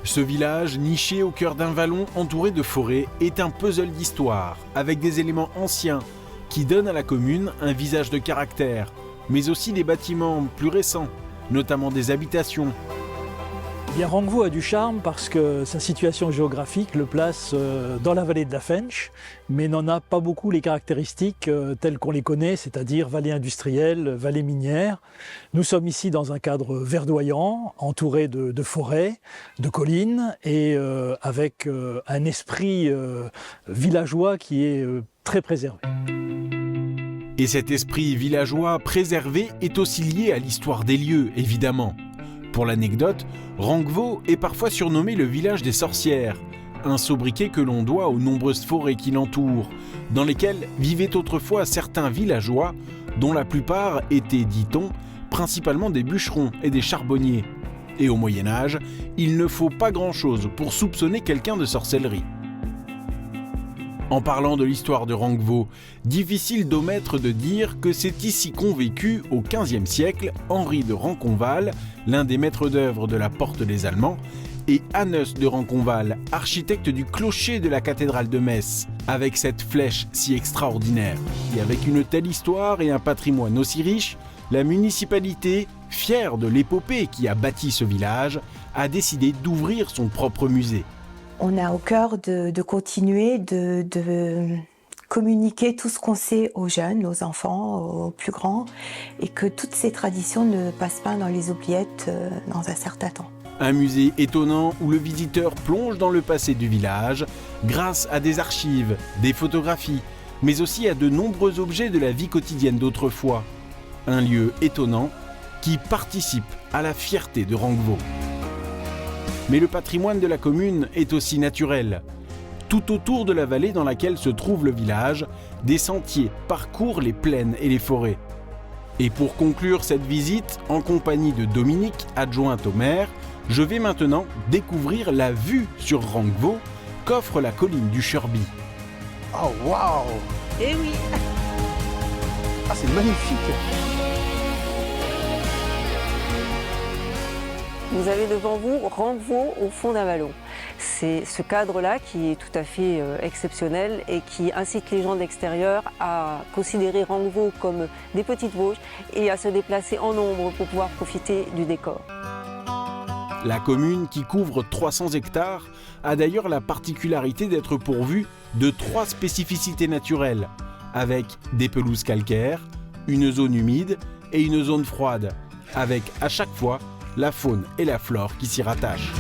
Ce village, niché au cœur d'un vallon entouré de forêts, est un puzzle d'histoire, avec des éléments anciens qui donnent à la commune un visage de caractère, mais aussi des bâtiments plus récents, notamment des habitations. Bien, Rangvo a du charme parce que sa situation géographique le place dans la vallée de la Fensch, mais n'en a pas beaucoup les caractéristiques telles qu'on les connaît, c'est-à-dire vallée industrielle, vallée minière. Nous sommes ici dans un cadre verdoyant, entouré de forêts, de collines et avec un esprit villageois qui est très préservé. Et cet esprit villageois préservé est aussi lié à l'histoire des lieux, évidemment. Pour l'anecdote, Rangvo est parfois surnommé le village des sorcières, un sobriquet que l'on doit aux nombreuses forêts qui l'entourent, dans lesquelles vivaient autrefois certains villageois, dont la plupart étaient, dit-on, principalement des bûcherons et des charbonniers. Et au Moyen-Âge, il ne faut pas grand-chose pour soupçonner quelqu'un de sorcellerie. En parlant de l'histoire de Rangvo, difficile d'omettre de dire que c'est ici qu'ont vécu, au XVe siècle, Henri de Ranconval, l'un des maîtres d'œuvre de la Porte des Allemands, et Hannes de Ranconval, architecte du clocher de la cathédrale de Metz, avec cette flèche si extraordinaire. Et avec une telle histoire et un patrimoine aussi riche, la municipalité, fière de l'épopée qui a bâti ce village, a décidé d'ouvrir son propre musée. On a au cœur de continuer de communiquer tout ce qu'on sait aux jeunes, aux enfants, aux plus grands, et que toutes ces traditions ne passent pas dans les oubliettes dans un certain temps. Un musée étonnant où le visiteur plonge dans le passé du village grâce à des archives, des photographies, mais aussi à de nombreux objets de la vie quotidienne d'autrefois. Un lieu étonnant qui participe à la fierté de Rangvo. Mais le patrimoine de la commune est aussi naturel. Tout autour de la vallée dans laquelle se trouve le village, des sentiers parcourent les plaines et les forêts. Et pour conclure cette visite, en compagnie de Dominique, adjointe au maire, je vais maintenant découvrir la vue sur Rangvo qu'offre la colline du Cherby. Oh waouh! Eh oui! Ah, c'est magnifique! Vous avez devant vous Rangvo au fond d'un vallon. C'est ce cadre-là qui est tout à fait exceptionnel et qui incite les gens de l'extérieur à considérer Rangvo comme des petites Vosges et à se déplacer en nombre pour pouvoir profiter du décor. La commune, qui couvre 300 hectares, a d'ailleurs la particularité d'être pourvue de 3 spécificités naturelles, avec des pelouses calcaires, une zone humide et une zone froide, avec à chaque fois la faune et la flore qui s'y rattachent.